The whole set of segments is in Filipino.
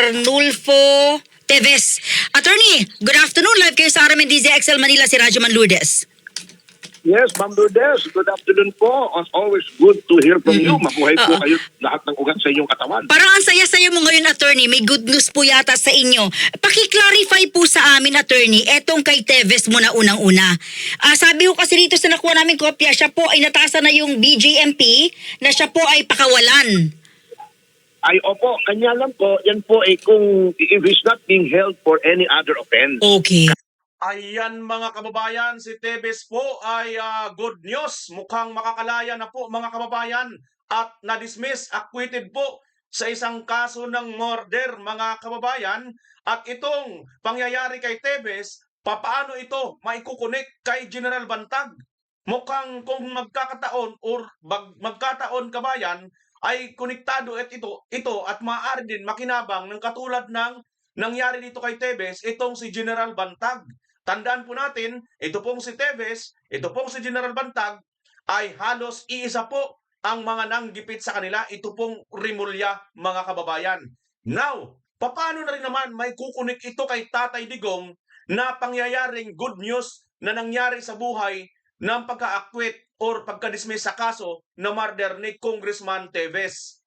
Arnulfo Teves. Attorney, good afternoon. Live kayo sa RMN DZXL Manila, si Rajuman Lourdes. Yes, Ma'am Lourdes. Good afternoon po. As always, good to hear from you. Mabuhay po kayo lahat ng ugat sa inyong katawan. Parang ang saya-saya mo ngayon, attorney. May good news po yata sa inyo. Paki-clarify po sa amin, attorney, etong kay Teves mo na unang-una. Sabi ko kasi dito sa nakuha namin kopya, siya po ay natasa na yung BJMP na siya po ay pakawalan. Ay, opo. Kanya lang po, yan po ay kung if he's not being held for any other offense. Okay. Ayan mga kababayan, si Teves po ay good news. Mukhang makakalaya na po mga kababayan at na-dismiss, acquitted po sa isang kaso ng murder mga kababayan. At itong pangyayari kay Teves, papaano ito maikukunik kay General Bantag? Mukhang kung magkakataon or magkataon kabayan ay konektado ito at maaari din makinabang ng katulad ng nangyari dito kay Teves, itong si General Bantag. Tandaan po natin, ito pong si Teves, ito pong si General Bantag, ay halos iisa po ang mga nanggipit sa kanila. Ito pong Rimulya, mga kababayan. Now, paano na rin naman may kukunik ito kay Tatay Digong na pangyayaring good news na nangyari sa buhay ng pagka-acquit or pagka-dismiss sa kaso na murder ni Congressman Teves?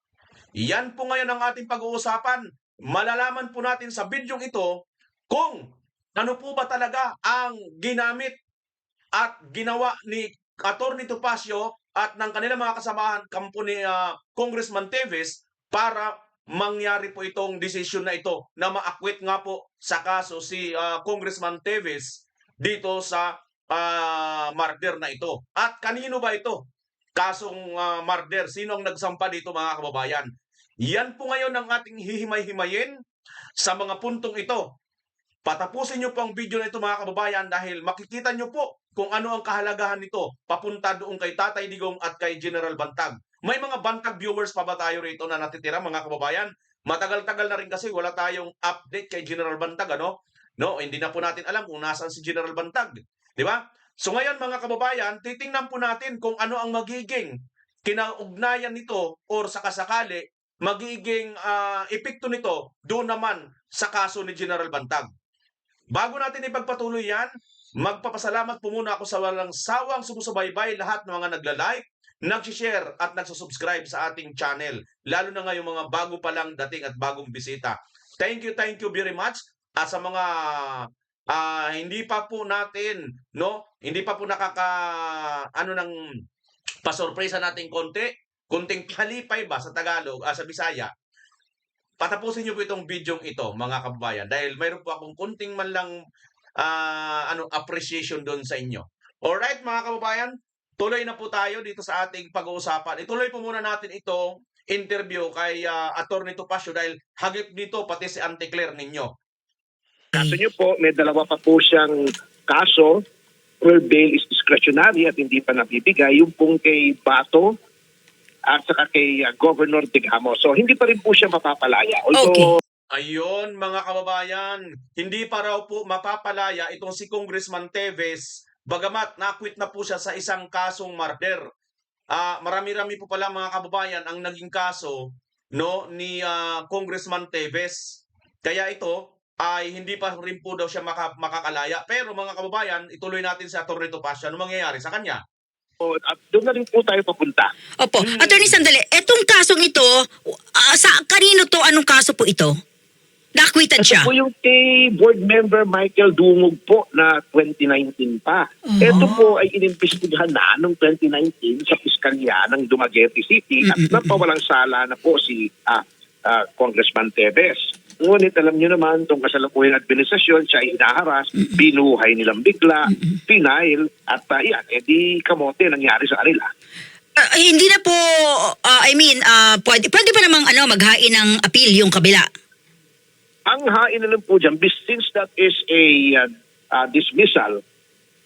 Yan po ngayon ang ating pag-uusapan. Malalaman po natin sa bidyong ito kung ano po ba talaga ang ginamit at ginawa ni Atty. Topacio at ng kanilang mga kasamahan kampo ni Congressman Teves para mangyari po itong desisyon na ito na ma-acquit nga po sa kaso si Congressman Teves dito sa murder na ito. At kanino ba ito? Kasong murder. Sino ang nagsampa dito mga kababayan? Yan po ngayon ang ating hihimay-himayin sa mga puntong ito. Patapusin nyo po ang video na ito mga kababayan dahil makikita nyo po kung ano ang kahalagahan nito papunta doon kay Tatay Digong at kay General Bantag. May mga Bantag viewers pa ba tayo rito na natitira mga kababayan? Matagal-tagal na rin kasi wala tayong update kay General Bantag, ano? No, hindi na po natin alam kung nasaan si General Bantag. Di ba? So ngayon mga kababayan, titingnan po natin kung ano ang magiging kinaugnayan nito or sakasakali magiging epekto nito doon naman sa kaso ni General Bantag. Bago natin ipagpatuloy yan, magpapasalamat po muna ako sa walang sawang sumusubaybay lahat ng mga nagla-like, nag-share at nagsusubscribe sa ating channel. Lalo na ngayong mga bago pa lang dating at bagong bisita. Thank you very much. At sa mga hindi pa po natin, hindi pa po ng pasurpresa nating kunting palipay ba sa Tagalog, sa Bisaya. Patapusin niyo po itong video ito, mga kababayan, dahil mayroon po akong kunting man lang appreciation doon sa inyo. Alright, mga kababayan, tuloy na po tayo dito sa ating pag-uusapan. Ituloy po muna natin itong interview kay Atty. Topacio dahil hagip dito pati si Auntie Claire ninyo. Kaso nyo po, may dalawa pa po siyang kaso where bail is discretionary at hindi pa nabibigay. Yung pong kay Bato at saka kay Governor Digamo. So, hindi pa rin po siya mapapalaya. Although, Ayun, mga kababayan, hindi pa raw po mapapalaya itong si Congressman Teves, bagamat na-acquit na po siya sa isang kasong murder. Marami-rami po pala mga kababayan ang naging kaso ni Congressman Teves. Kaya ito ay hindi pa rin po daw siya makakalaya. Pero mga kababayan, ituloy natin sa Atty. Topacio. Ano mangyayari sa kanya? at doon na rin po tayo papunta. Opo. Attorney, sandali. Etong kasong ito, sa kanino to? Anong kaso po ito? Na-acquitted siya? Ito po yung kay board member Michael Dungog po na 2019 pa. Ito po ay inimbestigahan na noong 2019 sa piskalya ng Dumaguete City at napawalang sala na po si Congressman Teves. Ngunit alam niyo naman, itong kasalukuyang administrasyon, siya ay hinaharas, binuhay nilang bigla, pinail, at edi kamote nangyari sa kanila. Hindi na po, pwede pa namang maghain ng appeal yung kabila. Ang hain na lang po dyan, since that is a dismissal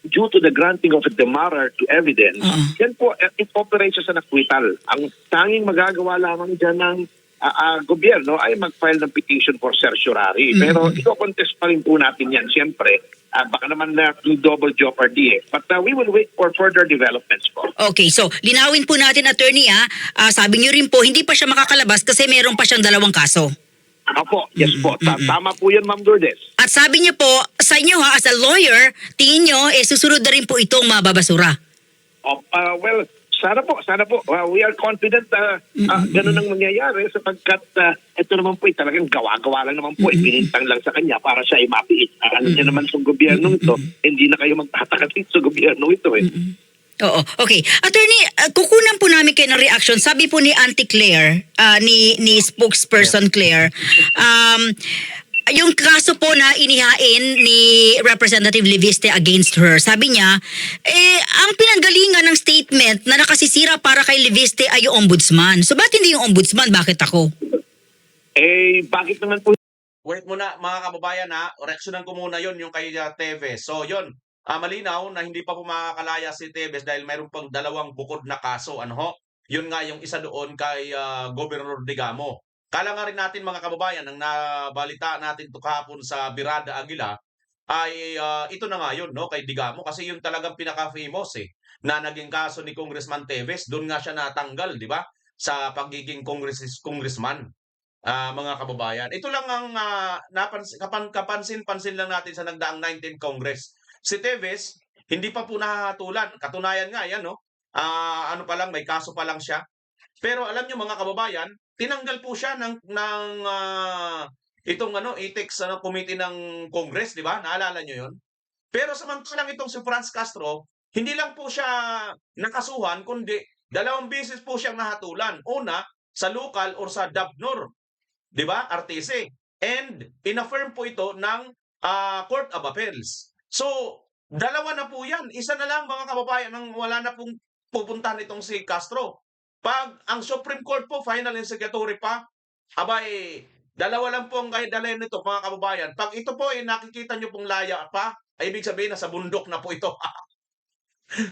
due to the granting of a demurrer to evidence, yan po, it operates as an acquittal. Ang tanging magagawa lamang dyan ng gobyerno ay mag-file ng petition for certiorari. Pero iko-contest pa rin po natin yan. Siyempre, baka naman na double jeopardy. But we will wait for further developments po. Okay, so linawin po natin, attorney, sabi niyo rin po, hindi pa siya makakalabas kasi meron pa siyang dalawang kaso. Opo, yes po. Tama po yan, Ma'am Lourdes. At sabi niyo po, sa inyo ha, as a lawyer, tingin niyo, susunod na rin po itong mababasura. Well, sana po. We are confident ganun ang mangyayari sapagkat ito naman po talagang gawa-gawa lang naman po. Pinintang lang sa kanya para siya ay mapiit. Alam niya naman sa gobyernong ito, hindi na kayo magtataka dito sa gobyernong ito eh. Oo, okay. Attorney, kukunan po namin kayo ng reaction. Sabi po ni Auntie Claire, ni spokesperson Claire, yung kaso po na inihain ni Representative Leviste against her, sabi niya, ang pinanggalingan ng statement na nakasisira para kay Leviste ay yung ombudsman. So, ba't hindi yung ombudsman? Bakit ako? Bakit naman po? Wait muna mga kababayan ha, reaksyonan ko muna yon yung kay Teves. So yon, malinaw na hindi pa po makakalaya si Teves dahil mayroon pang dalawang bukod na kaso. Ano ho? Yun nga yung isa doon kay Governor Digamo. Kala nga rin natin mga kababayan, ang nabalita natin ito kahapon sa Birada Aguila, ay ito na nga yun, no, kay Digamo. Kasi yun talagang pinaka-famous na naging kaso ni Congressman Teves. Doon nga siya natanggal, di ba? Sa pagiging congressman. Mga kababayan. Ito lang ang kapansin-pansin lang natin sa nagdaang 19th Congress. Si Teves, hindi pa po nahahatulan. Katunayan nga yan, no? Ano pa lang, may kaso pa lang siya. Pero alam nyo mga kababayan, tinanggal po siya ng itong ethics committee ng Congress, di ba? Naalala nyo yon? Pero samantalang itong si Franz Castro, hindi lang po siya nakasuhan, kundi 2 beses po siyang nahatulan. Una, sa local or sa DABNOR, di ba? RTC. And inaffirm po ito ng Court of Appeals. So, 2 na po yan. Isa na lang mga kababayan nang wala na pong pupuntahan itong si Castro. Pag ang Supreme Court po, final executory pa, abay, 2 lang po ang dalhin nito mga kababayan. Pag ito po nakikita nyo pong laya pa, ay ibig sabihin na sa bundok na po ito.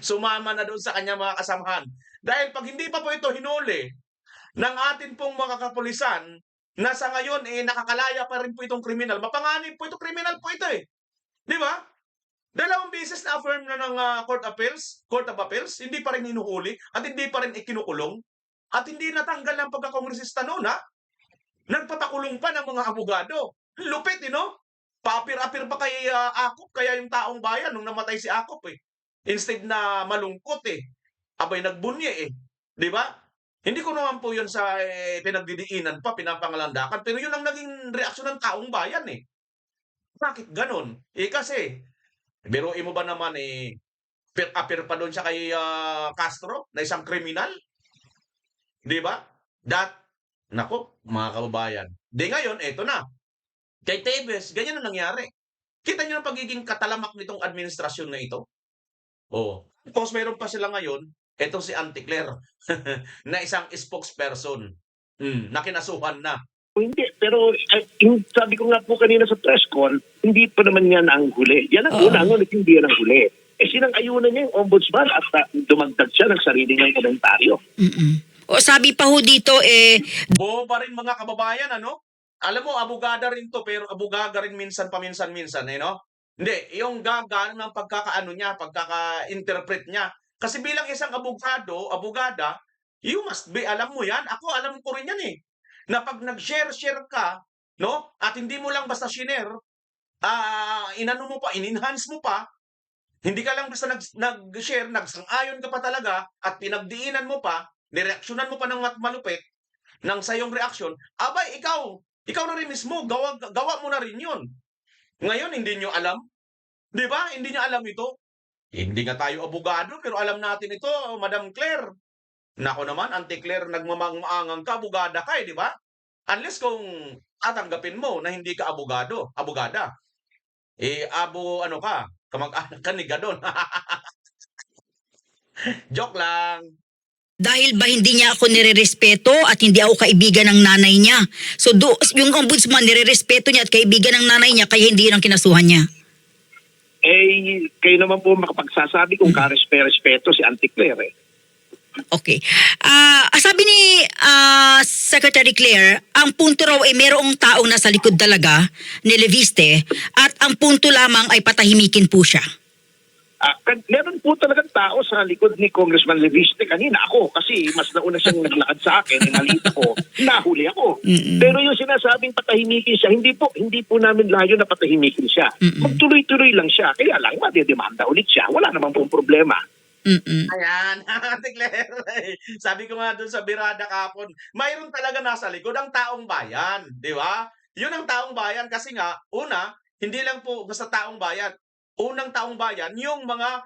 Sumama na doon sa kanya mga kasamahan. Dahil pag hindi pa po ito hinuli ng atin pong mga kapulisan, na sa ngayon nakakalaya pa rin po itong kriminal. Mapanganib po ito, kriminal po ito Di ba? 2 beses na affirm na ng Court of Appeals, hindi pa rin hinuhuli at hindi pa rin ikinukulong at hindi natanggal ng pagkakongresista noon Nagpapakulong pa ng mga abogado. Lupit, no? Paapir-apir pa kay Akop, kaya yung taong bayan nung namatay si Akop Instead na malungkot abay nagbunye Di ba? Hindi ko naman po yun sa pinagdidiinan pa, pinapangalandakan, pero yun ang naging reaksyon ng taong bayan Bakit ganon? Kasi, biruin mo ba naman apir pa doon siya kay Castro na isang kriminal? Di ba? Nako, mga kababayan. Di ngayon, eto na. Kay Teves, ganyan ang nangyari. Kita niyo ang pagiging katalamak nitong administrasyon na ito. Tapos mayroon pa sila ngayon, etong si Auntie Claire, na isang spokesperson, na kinasuhan na. Hindi, pero sabi ko nga po kanina sa press con, hindi pa naman yan ang huli. Yan ang una, hindi yan ang huli. Sinang-ayunan niya yung ombudsman at dumagdag siya ng sarili niyang komentaryo. O sabi pa ho dito Boba rin mga kababayan, Alam mo, abogada rin to, pero abogaga rin paminsan-minsan, no? Hindi, yung gaga ng pagkakaano niya, pagkaka-interpret niya. Kasi bilang isang abogada, you must be, alam mo yan, ako alam ko rin yan na pag nag-share ka, no? At hindi mo lang basta share, inano mo pa, in-enhance mo pa, hindi ka lang basta nag-share, nagsang-ayon ka pa talaga, at pinagdiinan mo pa, nireaksyonan mo pa ng malupit, ng sayong reaksyon, abay, ikaw na rin mismo, gawa mo na rin yun. Ngayon, hindi nyo alam. Di ba? Hindi nyo alam ito. Hindi nga tayo abogado, pero alam natin ito, Madam Claire. Nako naman, Auntie Claire, nagmamang-maangang ka, abogada ka di ba? Unless kung tatanggapin mo na hindi ka abogada. Kamag-anak ka ni Gadon. Joke lang. dahil ba hindi niya ako nirerespeto at hindi ako kaibigan ng nanay niya. So yung ombudsman nirerespeto niya at kaibigan ng nanay niya kaya hindi yun ang kinasuhan niya. Kayo naman po makapagsasabi kung karespeto si Auntie Claire Okay. Sabi ni Secretary Claire, ang punto raw ay merong taong nasa likod talaga ni Leviste at ang punto lamang ay patahimikin po siya. Meron po talagang tao sa likod ni Congressman Leviste kanina. Ako, kasi mas nauna siyang naglakad sa akin, nalita ko, nahuli ako. Pero yung sinasabing patahimikin siya, hindi po namin layo na patahimikin siya. Magtuloy-tuloy lang siya. Kaya lang, madidemanda ulit siya. Wala naman pong problema. Ayan, Ate Claire. Sabi ko nga dun sa Birada kahapon, mayroon talaga nasa likod ang taong bayan, di ba? Yun ang taong bayan kasi nga, una, hindi lang po basta taong bayan. Unang taong bayan, yung mga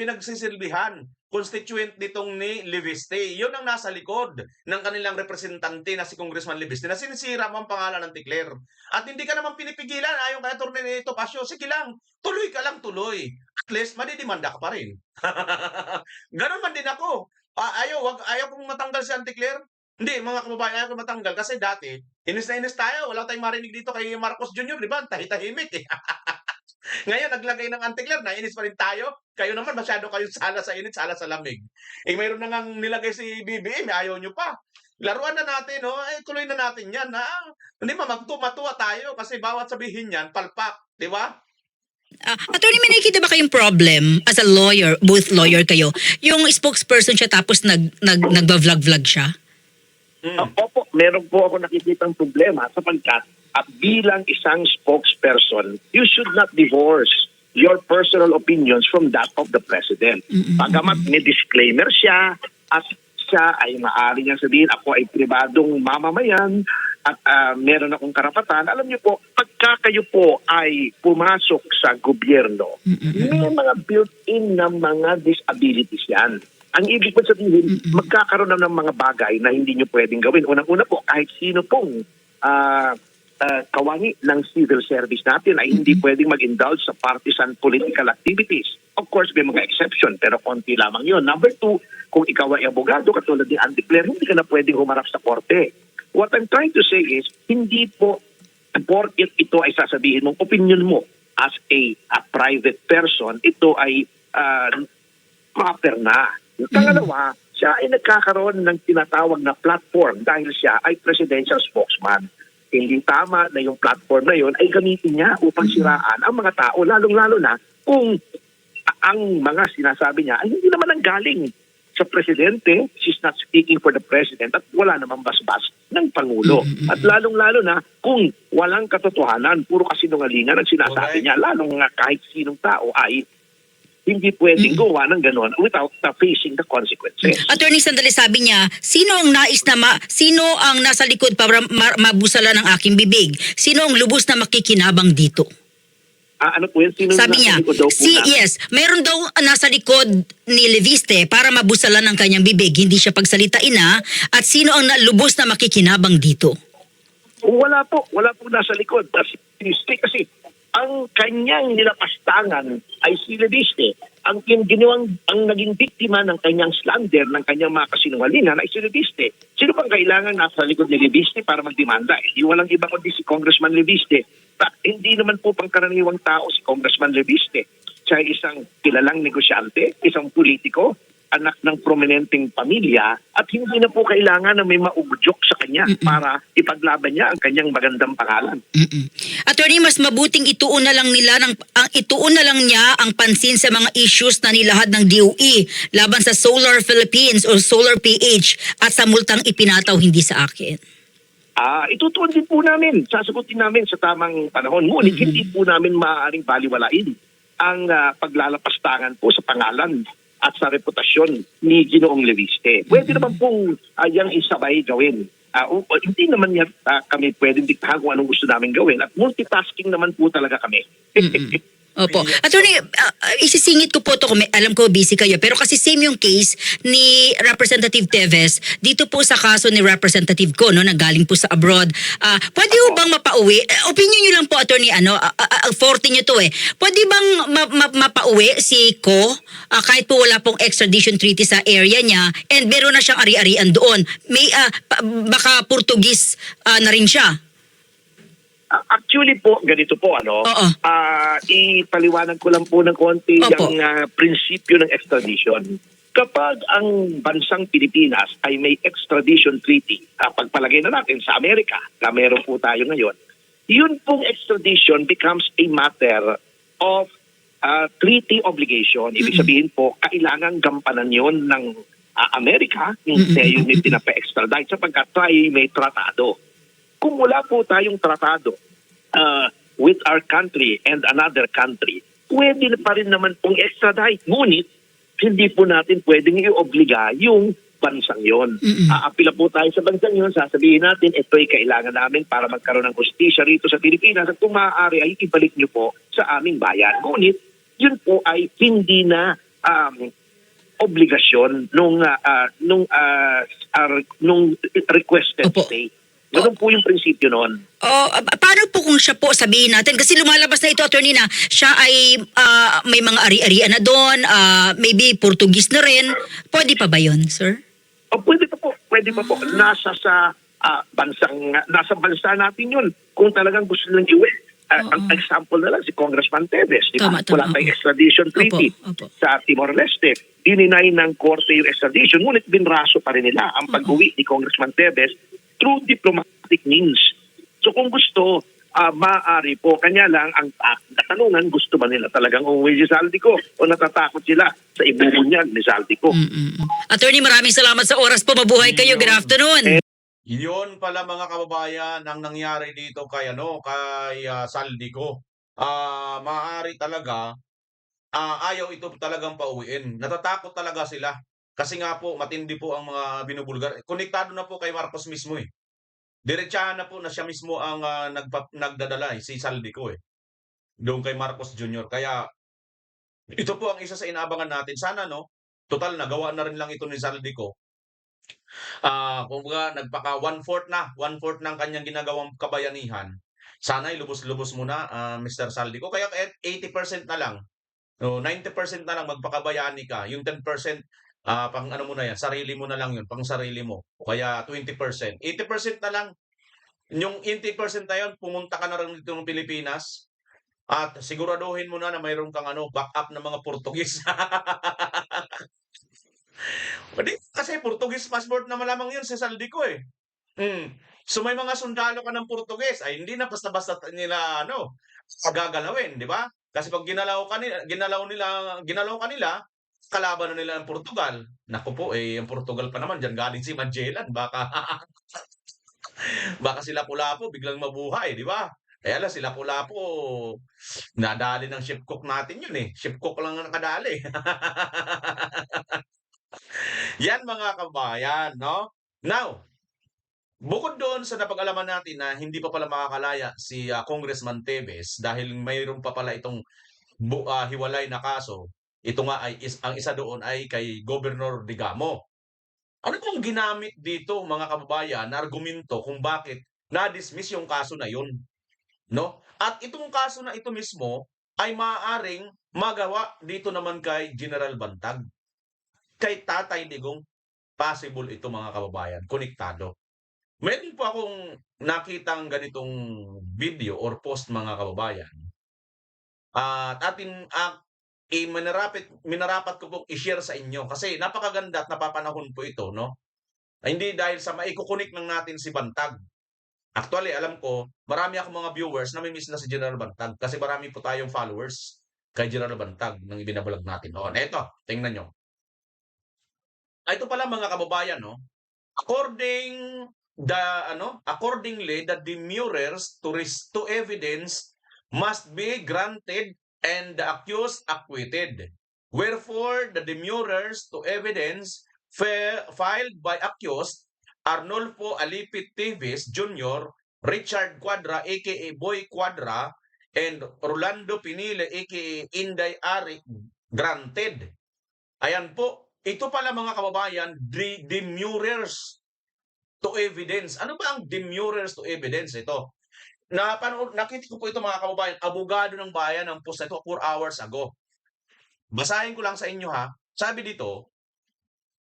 pinagsisilbihan, constituent nitong ni Leviste. Yun ang nasa likod ng kanilang representante na si Congressman Leviste na sinisira mo ang pangalan ng Ticler. At hindi ka naman pinipigilan, ayon kay Atty. Topacio, sige lang, tuloy ka lang tuloy. At least, madidimanda ka pa rin. Ganon man din ako. Ayaw kong matanggal si Anticler. Hindi, mga kababayan, ayaw kong matanggal kasi dati, inis na inis tayo. Wala tayong marinig dito kay Marcos Jr., di ba? Tahimik eh. Ngayon, naglagay ng Anticler, nainis pa rin tayo. Kayo naman, masyado kayong sala sa init, sala sa lamig. Eh, mayroon na ngang nilagay si BBM, ayaw nyo pa. Laruan na natin, no? Tuloy na natin yan, ha? Hindi ba, matuwa tayo kasi bawat sabihin yan, palpak, di ba? Attorney, may nakikita ba kayong problem as a lawyer, both lawyer kayo? Yung spokesperson siya tapos nagba-vlog-vlog siya? Opo, meron po ako nakikitang problema sapagkat at bilang isang spokesperson, you should not divorce your personal opinions from that of the president. Pagamat may disclaimer siya at siya ay maaari niyang sabihin, ako ay pribadong mamamayan at meron akong karapatan. Alam niyo po, pagka kayo po ay pumasok sa gobyerno, may mga built-in na mga disabilities yan. Ang ibig po sabihin, magkakaroon na ng mga bagay na hindi nyo pwedeng gawin. Unang-una po, kahit sino pong kawangi ng civil service natin ay hindi pwedeng mag-indulge sa partisan political activities. Of course, may mga exception, pero konti lamang yun. Number two, kung ikaw ay abogado, katulad ni Andy Claire, hindi ka na pwedeng humarap sa korte. What I'm trying to say is, hindi po, porket ito ay sasabihin mong opinion mo as a private person, ito ay proper na. Pangalawa, siya ay nagkakaroon ng tinatawag na platform dahil siya ay presidential spokesman. Hindi tama na yung platform na yun ay gamitin niya upang siraan ang mga tao, lalong-lalo na kung ang mga sinasabi niya ay hindi naman ang galing sa presidente, she's not speaking for the president at wala namang basbas ng Pangulo. At lalong-lalo na kung walang katotohanan, puro kasinungalingan ang sinasabi niya, lalong nga kahit sinong tao ay hindi pwedeng gawa ng gano'n without facing the consequences. Attorney, sandali, sabi niya, sino ang sino ang nasa likod para mabusala ng aking bibig? Sino ang lubos na makikinabang dito? Ano po yun? Sino Sabi niya, yes, mayroon daw nasa likod ni Leviste para mabusala ng kanyang bibig. Hindi siya pagsalitain na. At sino ang lubos na makikinabang dito? Wala po nasa likod. Kasi ang kanyang nilapastangan ay si Leviste. Ang naging biktima ng kanyang slander, ng kanyang mga kasinungalingan ay si Leviste. Sino pang kailangan nasa likod ni Leviste para magdemanda? Walang iba kundi si Congressman Leviste. Hindi naman po pangkaraniwang tao si Congressman Leviste. Siya ay isang kilalang negosyante, isang politiko, anak ng prominenteng pamilya at hindi na po kailangan na may maugyok sa kanya para ipaglaban niya ang kanyang magandang pangalan. Attorney, mas mabuting ituon na lang niya ang pansin sa mga issues na nilahad ng DOE laban sa Solar Philippines o Solar PH at sa multang ipinataw hindi sa akin. Itutuon din po namin, sasagutin namin sa tamang panahon. Ngunit hindi po namin maaaring baliwalain ang paglalapastangan po sa pangalan at sa reputasyon ni Ginoong Leviste. Pwede naman pong yang isabay gawin. Hindi naman yan kami pwedeng diktahan kung anong gusto namin gawin. At multitasking naman po talaga kami. Opo. Attorney, isisingit ko po ito, alam ko busy kayo, pero kasi same yung case ni Representative Teves dito po sa kaso ni Representative Ko, no, nanggaling po sa abroad. Pwede ho bang mapauwi? Opinion nyo lang po, Attorney, forte nyo to eh. Pwede bang mapauwi si Ko kahit po wala pong extradition treaty sa area niya and meron na siyang ari-arian doon? May, baka Portuguese na rin siya. Actually po, ganito po, ipaliwanag ko lang po ng konti yung prinsipyo ng extradition. Kapag ang bansang Pilipinas ay may extradition treaty, pagpalagay na natin sa Amerika, na meron po tayo ngayon, yun pong extradition becomes a matter of treaty obligation. Ibig sabihin po, kailangan gampanan yon ng Amerika, hindi yung pinapa-extradite sapagkat tayo may tratado. Kung wala po tayong tratado with our country and another country, pwede na pa rin naman pong extradite. Ngunit, hindi po natin pwedeng i-obliga yung bansang yon. Aapila po tayo sa bansang yon, sasabihin natin, ito'y kailangan namin para magkaroon ng hustisya rito sa Pilipinas at kung maaari ay ibalik nyo po sa aming bayan. Ngunit, yun po ay hindi na obligasyon nung requested Opo. state. Ganun po yung prinsipyo noon. Paano po kung siya po sabihin natin? Kasi lumalabas na ito, attorney, na siya ay may mga ari-arian na doon, maybe Portuguese na rin. Pwede pa ba yun, sir? Pwede pa po. Pwede pa po. Nasa bansa natin yun. Kung talagang gusto nilang iwi. Ang example na lang si Congressman Teves. Tama. Wala tayong extradition treaty Opo. sa Timor-Leste. Dininay ng korte yung extradition, ngunit binraso pa rin nila ang pag-uwi ni Congressman Teves through diplomatic means. So kung gusto, maaari po. Kanya lang, ang katanungan, gusto ba nila talagang umuwi si Saldico o natatakot sila sa ibubunyan ni Saldico? Attorney, maraming salamat sa oras po. Mabuhay kayo. Good afternoon. Yun pala mga kababayan ang nangyari dito kay Saldico. Maaari talaga ayaw ito talagang pauwiin. Natatakot talaga sila. Kasi nga po matindi po ang mga binubulgar. Konektado na po kay Marcos mismo eh. Diretsahan na po na siya mismo ang nagdadala si Saldico eh. Doon kay Marcos Jr. Kaya ito po ang isa sa inaabangan natin. Sana total nagawa na rin lang ito ni Saldico. Kumbaga nagpaka one-fourth ng kanyang ginagawang kabayanihan. Sana ilubos-lubos muna Mr. Saldico. Kaya 80% na lang. 90% na lang magpakabayani ka. Yung 10% pang ano mo na yan, sarili mo na lang yun, pang sarili mo. O kaya 20%. 80% na lang. Yung 80% na yun, pumunta ka na rin dito ng Pilipinas at siguraduhin mo na mayroon kang backup ng mga Portugis. Kasi Portuguese passport na malamang yun si Saldico eh. So may mga sundalo ka ng Portuguese ay hindi na basta-basta nila gagalawin, di ba? Kasi pag ginalaw ka nila, kalaban na nila ang Portugal. Naku po ang Portugal pa naman diyan galing si Magellan, baka baka sila Lapu-Lapu biglang mabuhay, di ba? Kaya sila Lapu-Lapu nadali ng ship cook natin yun eh. Ship cook lang ang nakadali. Yan mga kabayan, no? Now, bukod doon sa napag-alaman natin na hindi pa pala makakalaya si Congressman Teves dahil mayroon pa pala itong hiwalay na kaso, ito nga ay ang isa doon ay kay Governor Digamo. Ano pong ginamit dito mga kababayan na argumento kung bakit na-dismiss yung kaso na yun? No? At itong kaso na ito mismo ay maaaring magawa dito naman kay General Bantag. Kay Tatay Digong, possible ito mga kababayan, konektado. Meron po akong nakitang ganitong video or post mga kababayan. At minarapat ko pong i-share sa inyo kasi napakaganda at napapanahon po ito, no? Hindi dahil sa maikukunik lang natin si Bantag. Actually, alam ko, marami akong mga viewers na may miss na si General Bantag kasi marami po tayong followers kay General Bantag nang ibinabalag natin noon. Eto, tingnan nyo. Ito pala mga kababayan, no? Accordingly, the demurrers to evidence must be granted and the accused acquitted. Wherefore, the demurrers to evidence filed by accused Arnulfo Alipit Teves Jr., Richard Cuadra aka Boy Cuadra, and Rolando Pinile aka Inday Ari granted. Ayan po. Ito pala mga kababayan, demurrers to evidence. Ano ba ang demurrers to evidence? Ito. Nakita ko po ito mga kababayan, abogado ng bayan ng post na ito 4 hours ago. Basahin ko lang sa inyo ha. Sabi dito,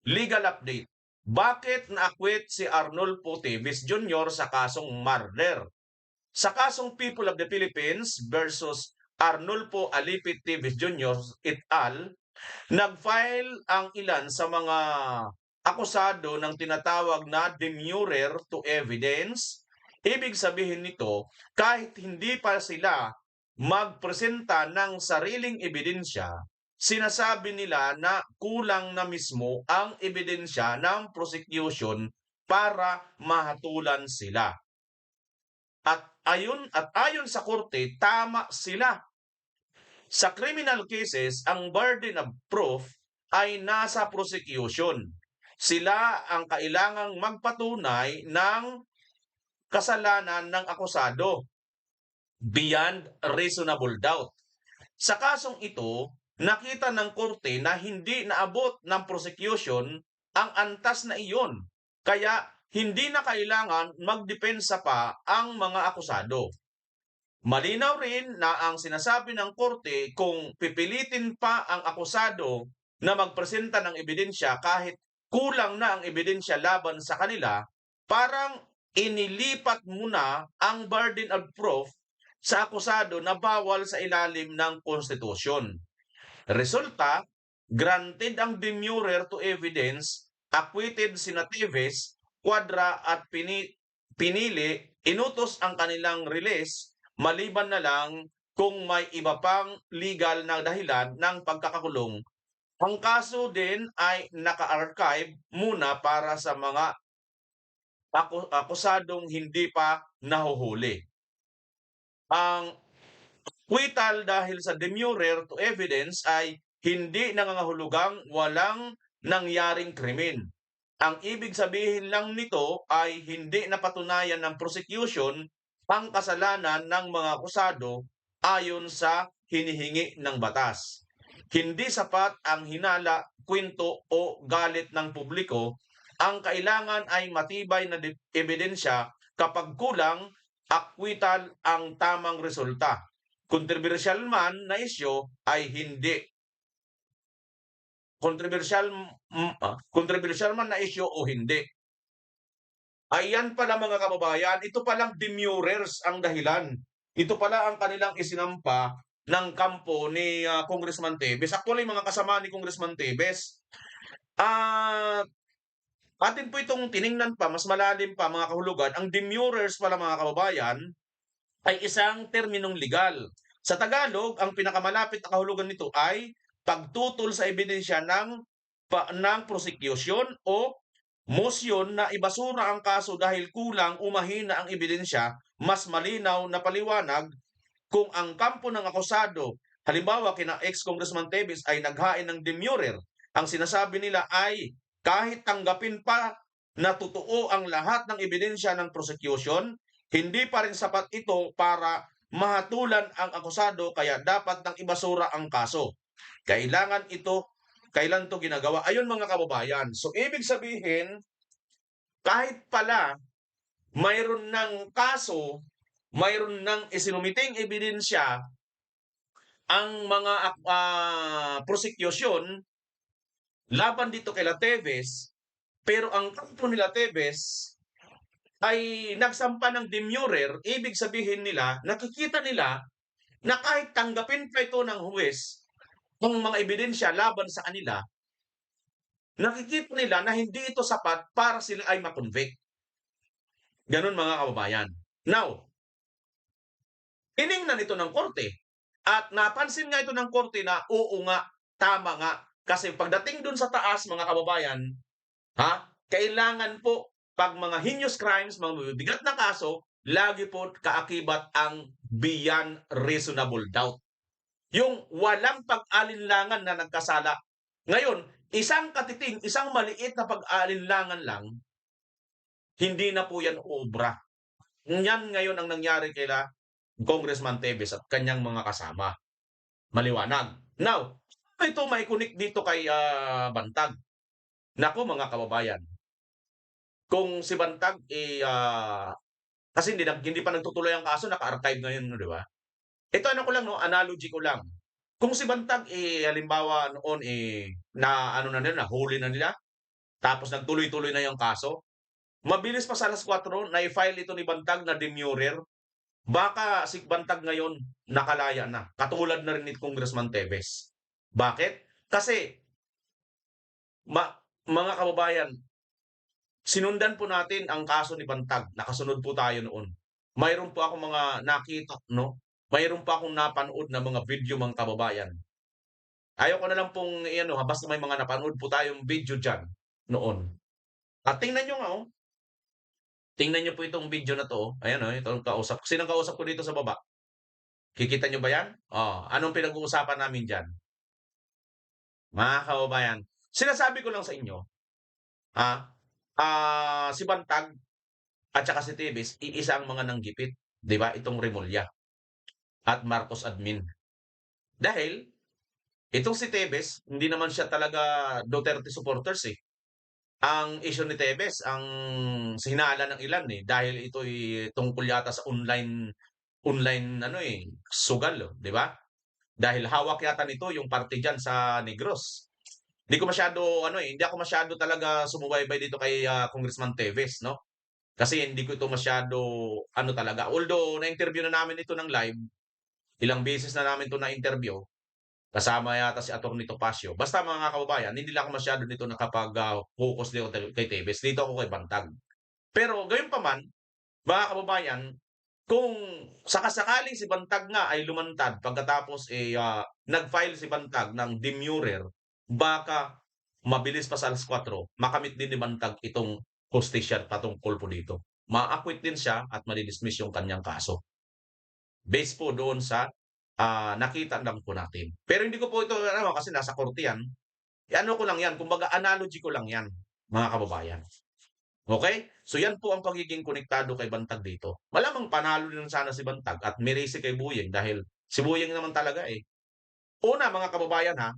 legal update. Bakit na-acquit si Arnulfo Teves Jr. sa kasong murder? Sa kasong People of the Philippines versus Arnulfo Alipit Teves Jr. et al., nag-file ang ilan sa mga akusado ng tinatawag na demurrer to evidence. Ibig sabihin nito, kahit hindi pa sila magpresenta ng sariling ebidensya, sinasabi nila na kulang na mismo ang ebidensya ng prosecution para mahatulan sila. Ayon sa korte, tama sila. Sa criminal cases, ang burden of proof ay nasa prosecution. Sila ang kailangang magpatunay ng kasalanan ng akusado beyond reasonable doubt. Sa kasong ito, nakita ng korte na hindi naabot ng prosecution ang antas na iyon. Kaya hindi na kailangan magdepensa pa ang mga akusado. Malinaw rin na ang sinasabi ng korte kung pipilitin pa ang akusado na magpresenta ng ebidensya kahit kulang na ang ebidensya laban sa kanila, parang inilipat muna ang burden of proof sa akusado na bawal sa ilalim ng konstitusyon. Resulta, granted ang demurrer to evidence, acquitted sina Teves, Quadra at Pinili, inutos ang kanilang release maliban na lang kung may iba pang legal na dahilan ng pagkakakulong. Ang kaso din ay naka-archive muna para sa mga akusadong hindi pa nahuhuli. Ang acquittal dahil sa demurrer to evidence ay hindi nangangahulugang walang nangyaring krimen. Ang ibig sabihin lang nito ay hindi napatunayan ng prosecution ang kasalanan ng mga akusado ayon sa hinihingi ng batas. Hindi sapat ang hinala, kwento o galit ng publiko. Ang kailangan ay matibay na ebidensya. Kapag kulang, acquittal ang tamang resulta. Kontrobersyal man na isyu ay hindi. Kontrobersyal man na isyu o hindi. Ayan pala mga kababayan, ito palang demurrers ang dahilan. Ito pala ang kanilang isinampa ng kampo ni Congressman Teves. Actually, mga kasama ni Congressman Teves, atin po itong tiningnan pa, mas malalim pa mga kahulugan. Ang demurrers pala mga kababayan ay isang terminong legal. Sa Tagalog, ang pinakamalapit na kahulugan nito ay pagtutol sa ebidensya ng prosecution o motion na ibasura ang kaso dahil kulang o mahina ang ebidensya. Mas malinaw na paliwanag kung ang kampo ng akusado, halimbawa kina ex-Congressman Teves ay naghain ng demurrer, ang sinasabi nila ay kahit tanggapin pa na totoo ang lahat ng ebidensya ng prosecution, hindi pa rin sapat ito para mahatulan ang akusado kaya dapat nang ibasura ang kaso. Kailan to ginagawa? Ayun mga kababayan. So ibig sabihin, kahit pala mayroon ng kaso, mayroon ng isinumiting ebidensya ang mga prosecution laban dito kay Teves, pero ang kampo nila Teves ay nagsampa ng demurrer, ibig sabihin nila, nakikita nila na kahit tanggapin pa ito ng huwes kung mga ebidensya laban sa kanila, nakikita nila na hindi ito sapat para sila ay makonvict. Ganun mga kababayan. Now, tiningnan ito ng korte at napansin nga ito ng korte na oo nga, tama nga. Kasi pagdating dun sa taas mga kababayan, kailangan po pag mga heinous crimes, mga bigat na kaso, lagi po kaakibat ang beyond reasonable doubt. Yung walang pag-alinlangan na nagkasala. Ngayon, isang katiting, isang maliit na pag-alinlangan lang, hindi na po yan obra. Yan ngayon ang nangyari kila Congressman Teves at kanyang mga kasama. Maliwanag. Now, ito may kunik dito kay Bantag. Nako mga kababayan, kung si Bantag kasi hindi pa nagtutuloy ang kaso, naka-archive ngayon, di ba? Ito analogy ko lang. Kung si Bantag halimbawa noon nahuli na nila, tapos nagtuloy-tuloy na yung kaso, mabilis pa sa alas 4 na i-file ito ni Bantag na demurrer, baka si Bantag ngayon nakalaya na. Katulad na rin ni Congressman Teves. Bakit? Kasi mga kababayan, sinundan po natin ang kaso ni Bantag. Nakasunod po tayo noon. Mayroon po ako mga nakita, no? mayroon pa akong napanood na mga video mga kababayan. Ayaw ko na lang pong i-ano ha, basta may mga napanood po tayong video diyan noon. At tingnan niyo nga oh, tingnan niyo po itong video na 'to oh. Ayan oh, itong kausap sinong kausap ko dito sa baba? Kikita niyo ba 'yan? Oh, anong pinag-uusapan namin diyan? Mga kababayan, sinasabi ko lang sa inyo, ah, si Bantag at saka si Tevez, iisa ang mga nanggipit, 'di ba? Itong Remulla at Marcos admin. Dahil itong si Tevez, hindi naman siya talaga Duterte supporters eh. Ang issue ni Tevez, ang hinala ng ilan eh, dahil ito'y tungkol yata sa online ano eh, sugal, oh, 'di ba? Dahil hawak yata nito yung parte diyan sa Negros. Hindi ako masyado talaga sumubaybay dito kay Congressman Tevez, no? Kasi hindi ko ito masyado ano talaga. Although na-interview na namin ito ng live, ilang beses na namin ito na-interview. Kasama yata si Atty. Topacio. Basta mga kababayan, hindi lang ako masyado dito nakapag-focus dito kay Tevez. Dito ako kay Bantag. Pero gayon pa man, mga kababayan, kung sakasakaling si Bantag nga ay lumantad pagkatapos nag-file si Bantag ng demurrer, baka mabilis pa sa alas 4, makamit din ni Bantag itong hustisya patungkol po dito. Ma-acquit din siya at madidismiss yung kanyang kaso. Based po doon sa nakita lang po natin. Pero hindi ko po ito ano, kasi nasa korte yan. Ano ko lang yan, kumbaga analogy ko lang yan, mga kababayan. Okay? So yan po ang pagiging konektado kay Bantag dito. Malamang panalo din sana si Bantag at merisi kay Buyeng dahil si Buyeng naman talaga eh. Una mga kababayan ha,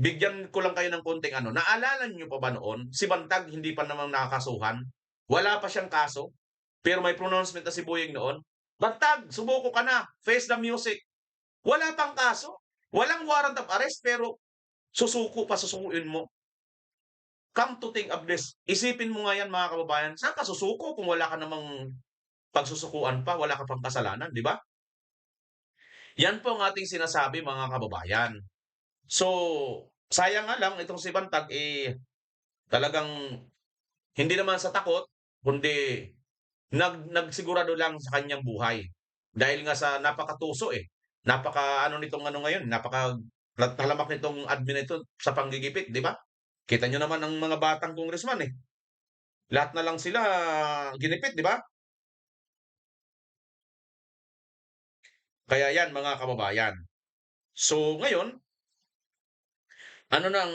bigyan ko lang kayo ng konting ano. Naalala niyo pa ba noon, si Bantag hindi pa naman nakakasuhan? Wala pa siyang kaso, pero may pronouncement na si Buyeng noon. Bantag, subuko ka na, face the music. Wala pang kaso, walang warrant of arrest, pero susukuin mo. Come to think of this, isipin mo nga yan mga kababayan, saan ka susuko kung wala ka namang pagsusukuan pa, wala ka pang kasalanan, di ba? Yan po ang ating sinasabi mga kababayan. So, sayang nga lang itong si Bantag talagang hindi naman sa takot, kundi nagsigurado lang sa kanyang buhay. Dahil nga sa napakatuso napaka ano nitong ano ngayon, talamak nitong admin na ito sa panggigipit, di ba? Kita nyo naman ang mga batang congressman Lahat na lang sila ginipit, di ba? Kaya yan mga kababayan. So ngayon, ano nang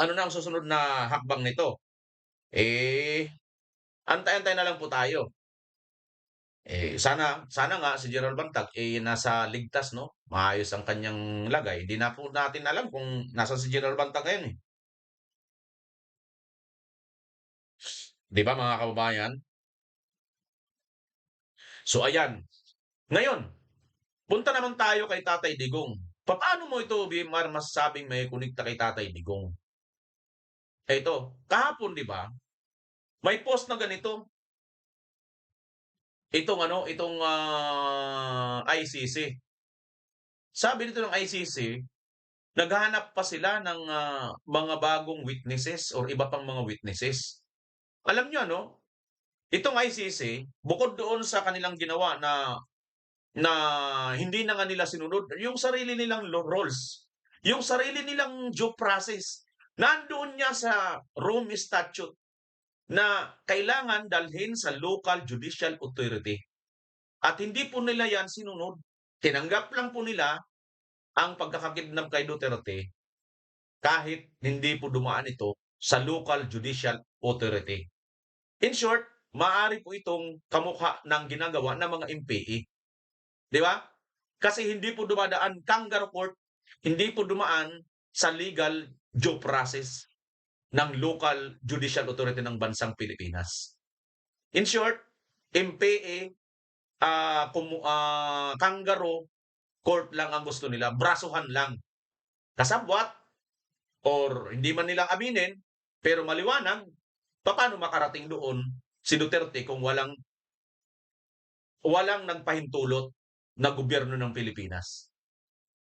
ano na ang susunod na hakbang nito? Antay-antay na lang po tayo. Sana nga si Gerald Bantag nasa ligtas, no? Maayos ang kanyang lagay. Hindi na po natin alam kung nasaan si Gerald Bantag ngayon 'Di ba mga kababayan? So ayan. Ngayon, punta naman tayo kay Tatay Digong. Paano mo ito, Bimar, masasabing may konekta kay Tatay Digong? Ito, kahapon 'di ba? May post na ganito. Itong ICC. Sabi dito ng ICC, naghahanap pa sila ng mga bagong witnesses or iba pang mga witnesses. Alam niyo ano, itong ICC, bukod doon sa kanilang ginawa na hindi na nga nila sinunod yung sarili nilang rules, yung sarili nilang due process. Nandoon niya sa Rome Statute na kailangan dalhin sa local judicial authority. At hindi po nila yan sinunod. Tinanggap lang po nila ang pagkakakidnap kay Duterte kahit hindi po dumaan ito sa local judicial authority. In short, maaari po itong kamukha ng ginagawa ng mga MPE. Di ba? Kasi hindi po dumadaan kangaroo court, hindi po dumaan sa legal due process ng local judicial authority ng bansang Pilipinas. In short, MPE, kangaroo court lang ang gusto nila, brasuhan lang. Kasabwat, or hindi man nilang aminin, pero maliwanag, paano makarating doon si Duterte kung walang nagpahintulot na gobyerno ng Pilipinas.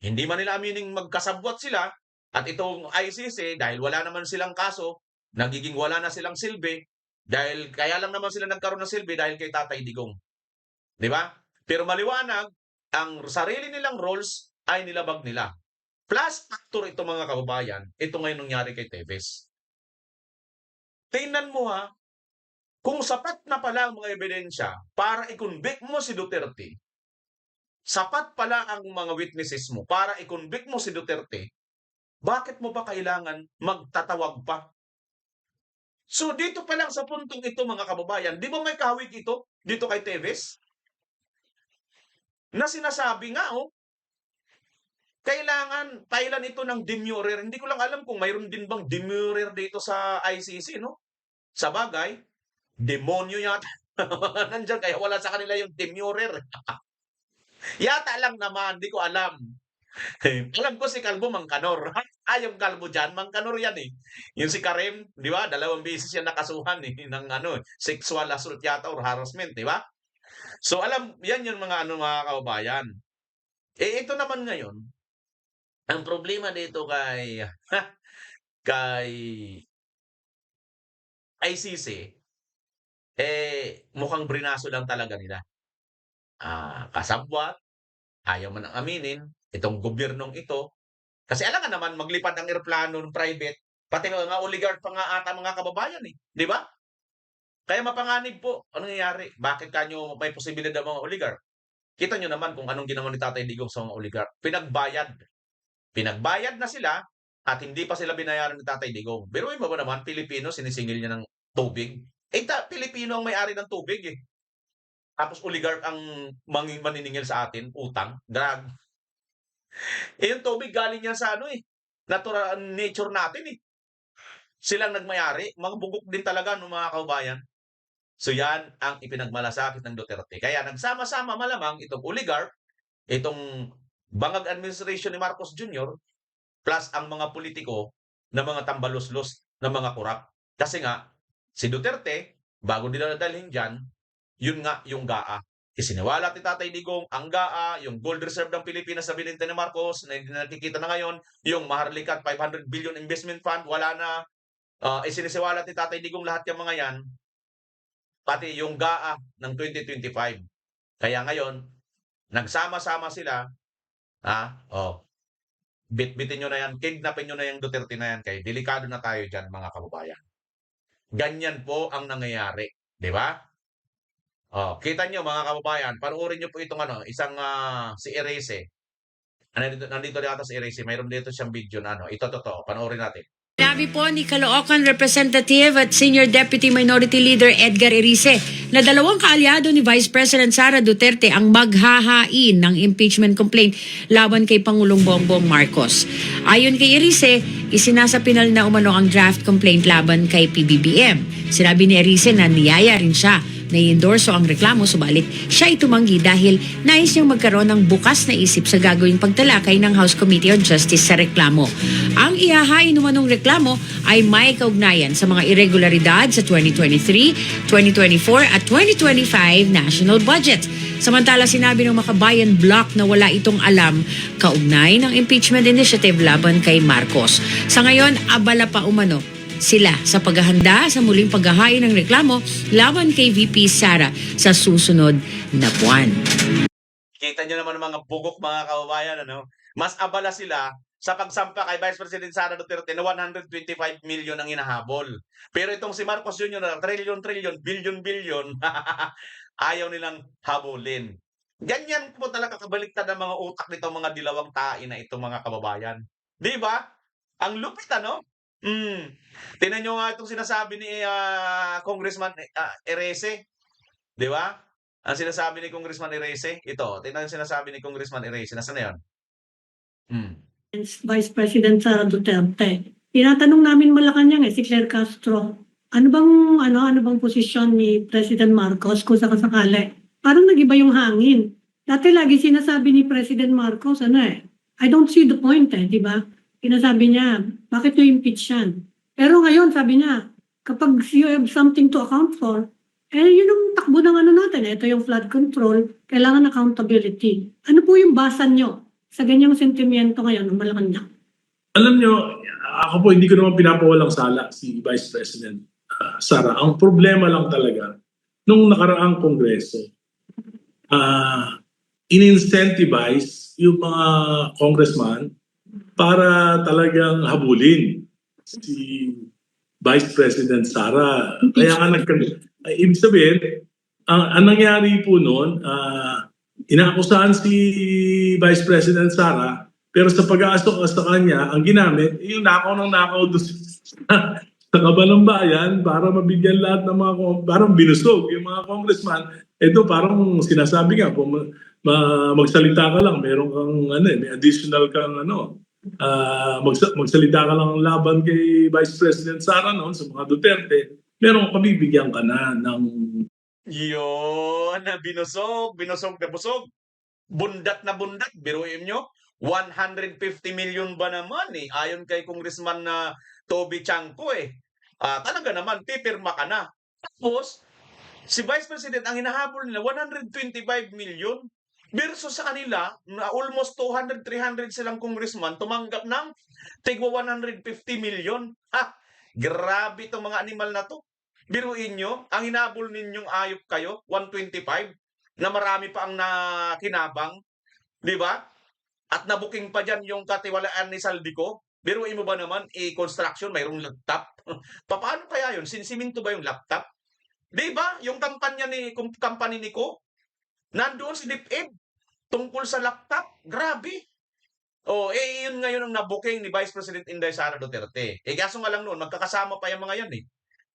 Hindi man nila amining magkasabwat sila at itong ICC dahil wala naman silang kaso, nagiging wala na silang silbi dahil kaya lang naman sila nagkaroon ng silbi dahil kay Tatay Digong. 'Di ba? Pero maliwanag ang sarili nilang roles ay nilabag nila. Plus factor ito mga kababayan, ito ngayon nangyari kay Teves. Tingnan mo ha, kung sapat na pala ang mga ebidensya para i-convict mo si Duterte, sapat pala ang mga witnesses mo para i-convict mo si Duterte, bakit mo ba kailangan magtatawag pa? So dito pa lang sa puntong ito mga kababayan, di ba may kahawig ito dito kay Teves? Na sinasabi nga kailangan filean ito ng demurrer. Hindi ko lang alam kung mayroon din bang demurrer dito sa ICC, no? Sa bagay, demonyo yata. Nandiyan kaya wala sa kanila yung demurrer. Yata lang naman, di ko alam. Alam ko si Kalbo Mangkanor. Yung Kalbo dyan, Mangkanor yan eh. Yung si Karim, di ba? 2 beses yan nakasuhan ng sexual assault yata or harassment, di ba? So alam, yan yung mga mga kababayan. Ito naman ngayon, ang problema dito kay ICC, mukhang brinaso lang talaga nila. Kasabwat, ayaw man ang aminin, itong gobyernong ito, kasi alam nga naman, maglipad ang eroplano ng private, pati mga oligarch pa nga ata mga kababayan di ba? Kaya mapanganib po, ano nangyayari? Bakit kanyo may posibilidad ng mga oligarch? Kita nyo naman kung anong ginawa ni Tatay Digong sa mga oligarch. Pinagbayad na sila at hindi pa sila binayaran ni Tatay Digong. Pero mo ba naman, Pilipino, sinisingil niya ng tubig? Pilipino ang may-ari ng tubig Tapos oligarch ang maniningil sa atin, utang, drug. Yung tubig galing yan sa natural nature natin Silang nagmayari, mga bugok din talaga ng mga kaubayan. So yan ang ipinagmalasakit ng Duterte. Kaya nagsama-sama malamang itong oligarch, itong bangag administration ni Marcos Jr., plus ang mga politiko na mga tambaluslos na mga kurap. Kasi nga, si Duterte, bago nila nadalhin dyan, yun nga yung GAA. Isiniwala ni Tatay Digong ang GAA, yung gold reserve ng Pilipinas sa binenta ni Marcos, na hindi nakikita na ngayon, yung Maharlika 500 billion investment fund, wala na. Isinisiwala ni Tatay Digong lahat yung mga yan, pati yung GAA ng 2025. Kaya ngayon, nagsama-sama sila, bitbitin nyo na yan, kidnapin nyo na yung Duterte na yan, kaya delikado na tayo dyan mga kababayan. Ganyan po ang nangyayari, di ba? Kita nyo mga kababayan, panoorin nyo po itong isang si Erese. Nandito yata si Erese, mayroon dito siyang video na ito totoo, panoorin natin. Sinabi po ni Caloocan Representative at Senior Deputy Minority Leader Edgar Erice na 2 kaalyado ni Vice President Sara Duterte ang maghahain ng impeachment complaint laban kay Pangulong Bongbong Marcos. Ayon kay Erice, isinasapinal na umano ang draft complaint laban kay PBBM. Sinabi ni Erice na niyaya rin siya na i-endorso ang reklamo, subalit siya itumanggi dahil nais niyang magkaroon ng bukas na isip sa gagawing pagtalakay ng House Committee on Justice sa reklamo. Ang ihahain umanong reklamo ay may kaugnayan sa mga irregularidad sa 2023, 2024 at 2025 national budget. Samantala, sinabi ng Makabayan Bloc na wala itong alam kaugnay ng impeachment initiative laban kay Marcos. Sa ngayon, abala pa umano sila sa paghahanda sa muling paghahain ng reklamo laban kay VP Sara sa susunod na buwan. Kita nyo naman mga bugok mga kababayan, mas abala sila sa pagsampa kay Vice President Sara Duterte na 125 million ang hinahabol. Pero itong si Marcos Jr. na trillion, billion, ayaw nilang habulin. Ganyan po talaga kabaliktad ang mga utak nitong mga dilawang tain na itong mga kababayan. Di ba? Ang lupit, Tingnan nyo nga itong sinasabi ni Congressman Erese. Di ba? Ang sinasabi ni Congressman Erese, ito. Tingnan yung sinasabi ni Congressman Erese. Nasaan na yun? Vice President Sara Duterte. Tinatanong namin Malacanang si Claire Castro. Ano bang posisyon ni President Marcos kung sakasakali? Parang nag-iba yung hangin. Dati lagi sinasabi ni President Marcos, I don't see the point di ba? Sinasabi niya, bakit nyo impeach yan? Pero ngayon, sabi niya, kapag you have something to account for, yun ang takbo ng natin. Ito yung flood control, kailangan accountability. Ano po yung basa nyo sa ganyang sentimiento ngayon ng Malacanang? Alam nyo, ako po hindi ko naman pinapawalang sala si Vice President Sara. Ang problema lang talaga, nung nakaraang kongreso, in-incentivize yung mga congressman para talagang habulin si Vice President Sara. Kaya nga ibig sabihin, ang nangyari po noon, inaakusahan si Vice President Sara, pero sa pag-aasok sa kanya, ang ginamit, yung nakaw ng nakaw doon sa kabalang bayan para mabigyan lahat ng mga, parang binusog yung mga congressman. Ito parang sinasabi nga, kung magsalita ka lang, meron kang may additional kang magsalita ka lang laban kay Vice President Sara noon sa mga Duterte, meron kabibigyan ka ng Yun, binusog na busog. Bundat na bundat, biruin nyo. 150 million ba naman eh, ayon kay Congressman na Toby Chanco eh. Talaga naman, pipirma ka na. Tapos, si Vice President, ang hinahabol nila, 125 million versus sa kanila, na almost 200, 300 silang congressman, tumanggap ng tigwa 150 million. Grabe itong mga animal na to. Biruin nyo, ang hinabol ninyong ayop kayo, 125, na marami pa ang nakinabang, di ba? At nabuking pa dyan yung katiwalaan ni Saldico. Biruin mo ba naman, construction, mayroong laptop? Paano kaya yun? Sinsiminto ba yung laptop? Di ba? Yung company ni Ko, nandoon si DepEd tungkol sa laptop. Grabe. Yun ngayon ang nabuking ni Vice President Inday Sara Duterte. Kaso nga lang noon, magkakasama pa yung mga yan eh.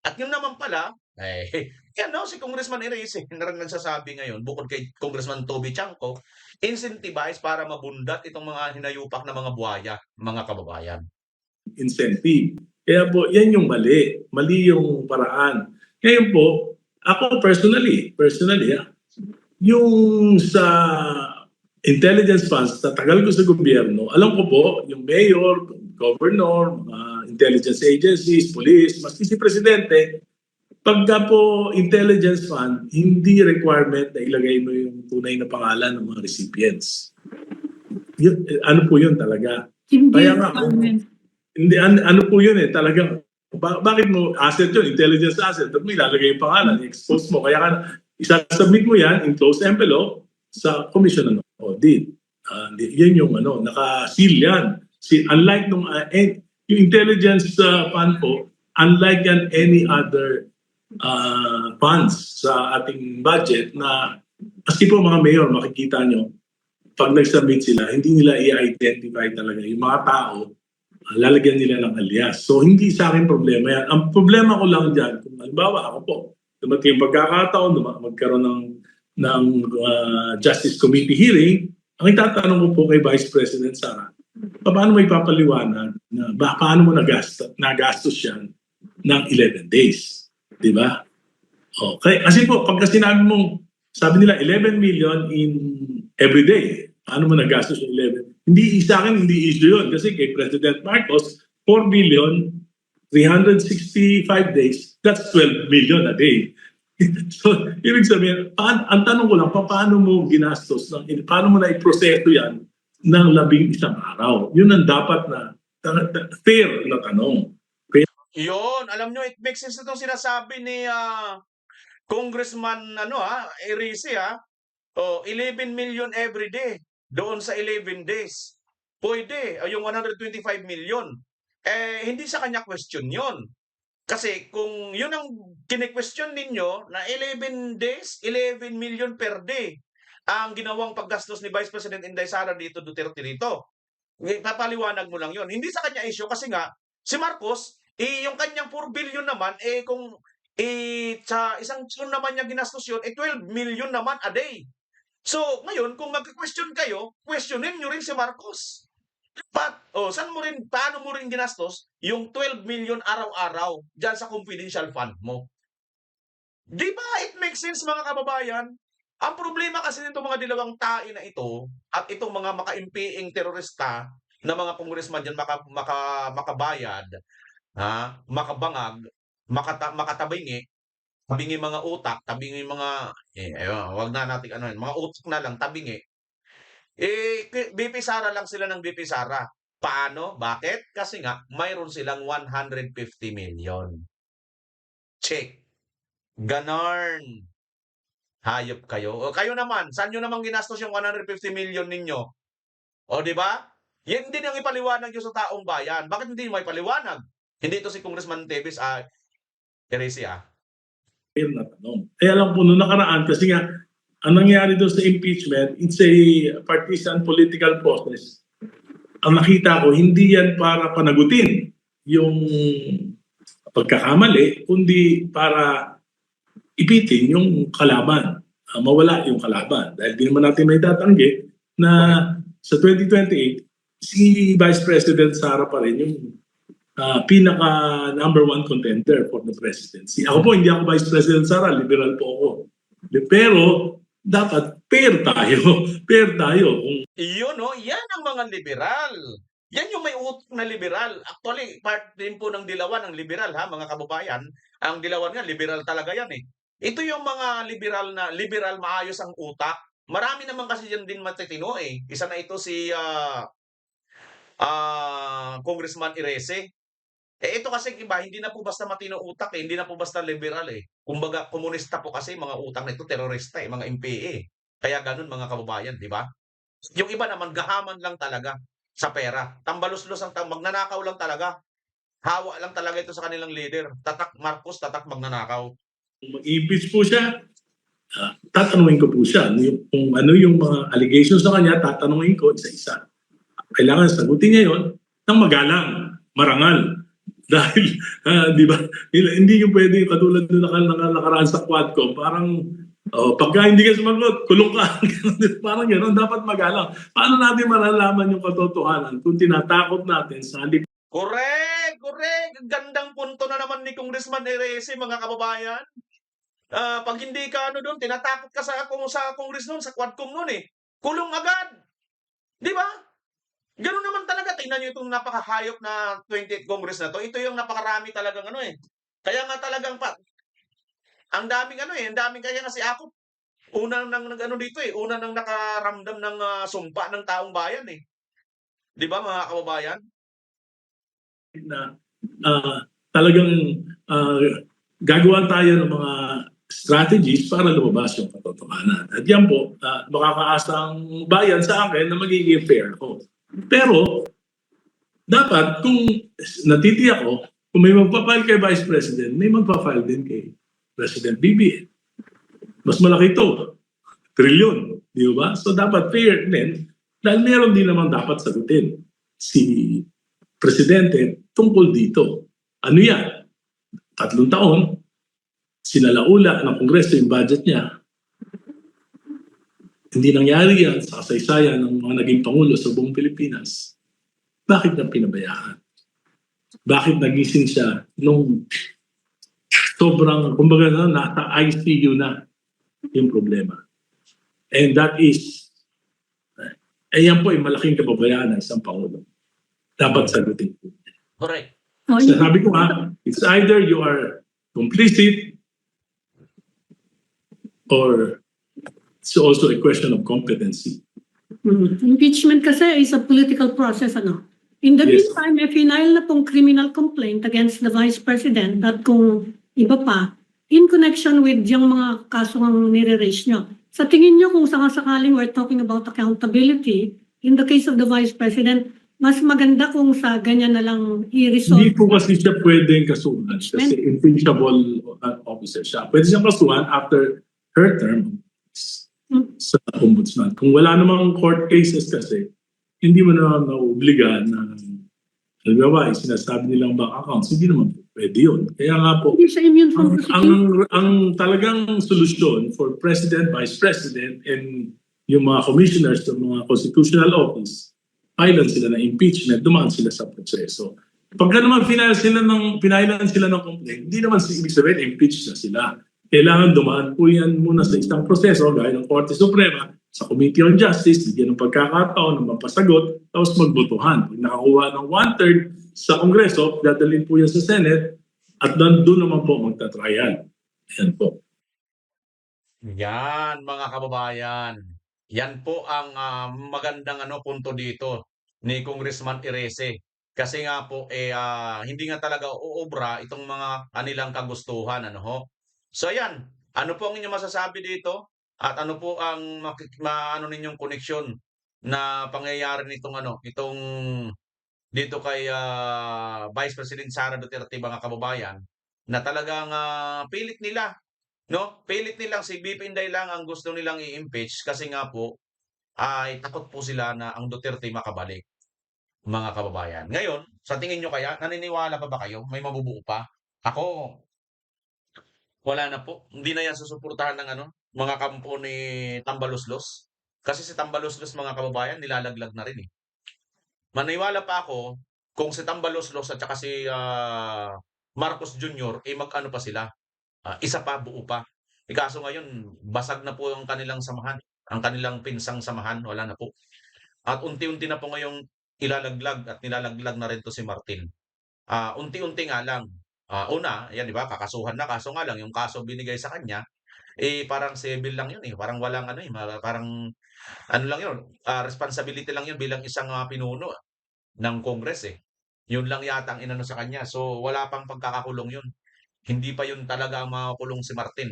At yun naman pala, si Congressman Erice, na rin nagsasabi ngayon, bukod kay Congressman Toby Chanco, incentivize para mabundat itong mga hinayupak na mga buhaya, mga kababayan. incentive. Kaya po, yan yung mali. Mali yung paraan. Ngayon po, ako personally, yung sa intelligence funds, tatagal ko sa gobyerno, alam ko po, yung mayor, governor, mga intelligence agencies, police, maski si presidente, pagka po intelligence fund, hindi requirement na ilagay mo yung tunay na pangalan ng mga recipients. Ano po yun talaga? Kaya nga, hindi, ano po yun talagang, bakit mo asset yun, intelligence asset, at mo ilalagay yung pangalan, expose mo, kaya ka, isasubmit mo yan in closed envelope sa Commission on Audit. Yan yung naka-seal yan. Unlike nung, yung intelligence fund po, unlike yan any other funds sa ating budget na, maski po mga mayor, makikita nyo, pag nag-submit sila, hindi nila i-identify talaga yung mga tao, lalagyan nila ng alias. So, hindi sa akin problema yan. Ang problema ko lang dyan, kung halimbawa ako po, dumating yung pagkakataon, magkaroon ng Justice Committee hearing, ang itatanong ko po kay Vice President Sara, paano mo ipapaliwanag na paano mo nagastos yan ng 11 days? Di ba? Okay. Kasi po, pagka sinabi mong, sabi nila 11 million in every day, paano mo nagastos yung 11? Hindi sa akin, hindi issue yun. Kasi kay President Marcos, 4 billion, 365 days, that's 12 million a day. So, ibig sabihin, ang tanong ko lang, paano mo ginastos, paano mo na iproseso yan ng 11 araw? Yun ang dapat na fair na tanong. Yun, alam nyo, it makes sense itong sinasabi ni Congressman Erice 11 million every day doon sa 11 days. Pwede, yung 125 million. Hindi sa kanya question yun. Kasi kung yun ang kine-question ninyo na 11 days, 11 million per day ang ginawang paggastos ni Vice President Inday Sara Duterte dito. Papaliwanag mo lang yun. Hindi sa kanya issue kasi nga, si Marcos, yung kanyang 4 billion naman, kung sa isang taon naman niya ginastos yun, 12 million naman a day. So, ngayon, kung mag-question kayo, questionin nyo rin si Marcos. Paano mo rin ginastos yung 12 million araw-araw dyan sa confidential fund mo? Di ba it makes sense mga kababayan? Ang problema kasi nitong mga dilawang tae na ito at itong mga makaimpiing terorista na mga congressman dyan makabayad, makabangag, makatabingi, tabingi mga utak, tabingi mga, wag na natin mga utak na lang, tabingi. BP Sara lang sila ng BP Sara. Paano? Bakit? Kasi nga, mayroon silang 150 million. Check. Ganarn. Hayop kayo. O kayo naman, saan nyo naman ginastos yung 150 million ninyo? O di ba? Yan din ang ipaliwanag nyo sa taong bayan. Bakit hindi mo ipaliwanag? Hindi ito si Congressman Teves, Teresi, Fair na tanong. Kaya lang po, noong nakaraan, kasi nga, ang nangyari doon sa impeachment, it's a partisan political process. Ang nakita ko, hindi yan para panagutin yung pagkakamali, kundi para ipitin yung kalaban. Mawala yung kalaban. Dahil di naman natin may tatanggi na sa 2028, si Vice President Sara pa rin yung pinaka number one contender for the presidency. Ako po, hindi ako Vice President Sara, liberal po ako. Pero dapat fair tayo. Fair tayo. Kung Iyon, no? Yan ang mga liberal. Yan yung may utok na liberal. Actually, part din po ng Dilawan ng liberal, ha, mga kababayan. Ang Dilawan nga, liberal talaga yan eh. Ito yung mga liberal maayos ang utak. Marami naman kasi yan din matitino eh. Isa na ito si Congressman Irese. Ito kasi iba, hindi na po basta matino utak eh. Hindi na po basta liberal eh. Kumbaga, komunista po kasi mga utak na ito, terorista eh, mga MPA eh. Kaya ganun mga kababayan, di ba? Yung iba naman, gahaman lang talaga sa pera. Tambalos-los ang magnanakaw lang talaga. Hawa lang talaga ito sa kanilang leader. Tatak Marcos, tatak magnanakaw. mag-impeach po siya, tatanungin ko po siya. Kung ano yung mga allegations sa kanya, tatanungin ko isa-isa. Kailangan sagutin niya yon ng magalang, marangal. Dahil, di ba, hindi yung pwede katulad nung nakaraan sa Quadcom, parang pagka hindi ka sumagot, kulong ka. Parang gano'n, dapat magalang. Paano natin malalaman yung katotohanan kung tinatakot natin sa halip Correct! Gandang punto na naman ni Congressman Erese, mga kababayan. Pag hindi ka doon, tinatakot ka sa Congress noon, sa Quadcom noon eh. Kulong agad. Di ba? Ganun naman talaga. Tingnan nyo itong napakahayop na 28th Congress na to. Ito yung napakarami talagang eh. Kaya nga talagang ang daming ang daming kaya nga si Akop. Unang dito eh. Unang nang nakaramdam ng sumpa ng taong bayan eh. Di ba mga kababayan? na talagang gagawa tayo ng mga strategies para lumabas yung katotohanan. At yan po, makakaasa ang bayan sa akin na magiging fair ako. Pero, dapat kung natitiyak ko, kung may magpapile kay Vice President, may magpapile din kay President BBM. Mas malaki ito. Trilyon. Di ba? So dapat fair din. Dahil meron din naman dapat sagutin si Presidente tungkol dito. Ano yan? 3 taon, sinalaula ng Kongreso yung budget niya. Hindi nangyari yan sa kasaysayan ng mga naging Pangulo sa buong Pilipinas. Bakit na pinabayaan? Bakit nagising siya nung sobrang, kumbaga nasa ICU na yung problema? And that is, yan po ay malaking kababayaan ng isang Pangulo. Dapat sagutin po. Correct. Sabi ko nga, it's either you are complicit or it's also a question of competency. Impeachment kasi is a political process, ano? In the Yes. meantime, if final na pong criminal complaint against the Vice President at kung iba pa, in connection with yung mga kasong nire-raise nyo, sa tingin nyo kung sakasakaling we're talking about accountability, in the case of the Vice President, mas maganda kung sa ganyan na lang i-resolve. Hindi po kasi siya pwedeng kasuhan kasi impeachable officer siya. Pwede siyang kasuhan after her term sa ombudsman. Kung wala namang court cases kasi, hindi mo na nauobliga na halimbawa, sinasabi nilang bank accounts, hindi naman pwede yun. Kaya nga po, Hindi siya immune from prosecution. ang talagang solusyon for President, Vice President, and yung mga commissioners ng mga constitutional office, filean sila ng impeachment, dumaan sila sa proseso. Pagka naman pinailan sila ng complaint, hindi naman ibig sabihin, impeach na sila. Kailangan dumaan po yan muna sa isang proseso, gaya ng Korte Suprema, sa Committee on Justice, bigyan ng pagkakataon ng mapasagot, tapos magbotohan. Pag nakakuha ng 1/3 sa Kongreso, dadalhin po yan sa Senate, at doon naman po magta-trial. Yan po. Yan, mga kababayan. Yan po ang magandang punto dito ni Congressman Erese. Kasi nga po, hindi nga talaga uubra itong mga kanilang kagustuhan. So yan, ano po ang inyong masasabi dito? At ano po ang maano ninyong koneksyon na pangyayari nitong ano, itong dito kay Vice President Sara Duterte mga kababayan na talagang pilit nila, no? Pilit nilang si BP Inday lang ang gusto nilang i-impeach kasi nga po ay takot po sila na ang Duterte makabalik, mga kababayan. Ngayon, sa tingin nyo kaya, naniniwala pa ba kayo? May mabubuo pa? Ako, wala na po. Hindi na yan susuportahan ng ano, mga kampo ni Tambaloslos. Kasi si Tambaloslos, mga kababayan, nilalaglag na rin eh. Maniwala pa ako kung si Tambaloslos at saka si Marcos Jr. eh mag-ano pa sila. Isa pa, buo pa. Kaso ngayon, basag na po ang kanilang samahan. Ang kanilang pinsang samahan, wala na po. At unti-unti na po ngayong ilalaglag at nilalaglag na rin to si Martin. Unti-unti nga lang. Una, yan di ba, kakasuhan na. Kaso nga lang, yung kaso binigay sa kanya, eh parang civil lang yun eh. Parang walang ano eh, parang ano lang yun, responsibility lang yun bilang isang pinuno ng Congress eh. Yun lang yata ang inano sa kanya. So wala pang pagkakakulong yun. Hindi pa yun talaga makakulong si Martin.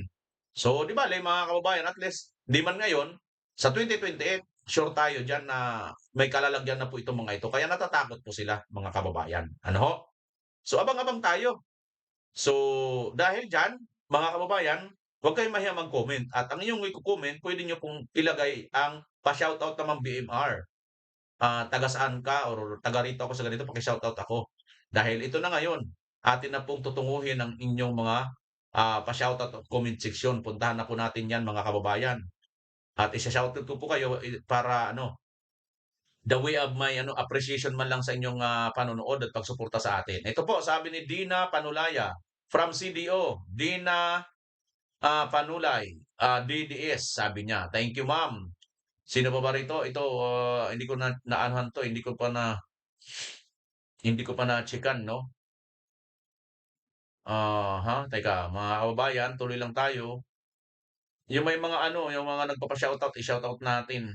So di ba, mga kababayan, at least, di man ngayon, sa 2028, sure tayo dyan na may kalalagyan na po itong mga ito. Kaya natatakot po sila, mga kababayan. Ano ho? So abang-abang tayo. So dahil dyan, mga kababayan, huwag kayong mahiya mag-comment. At ang inyong i-comment, pwede nyo pong ilagay ang pa-shoutout naman BMR. Taga saan ka or taga rito ako sa ganito, paki-shoutout ako. Dahil ito na ngayon, atin na pong tutunguhin ang inyong mga pa-shoutout at comment section. Puntahan na po natin yan, mga kababayan. At isa-shoutout ko po kayo para ano, the way of my appreciation man lang sa inyong panonood at pagsuporta sa atin. Ito po, sabi ni Dina Panulaya from CDO. Dina Panulay, DDS, sabi niya. Thank you, ma'am. Sino pa ba rito? Ito, hindi ko na naanuhan to, hindi ko pa na-checkan, no? Teka, mga kababayan, tuloy lang tayo. Yung may mga yung mga nagpapa-shoutout, i-shoutout natin.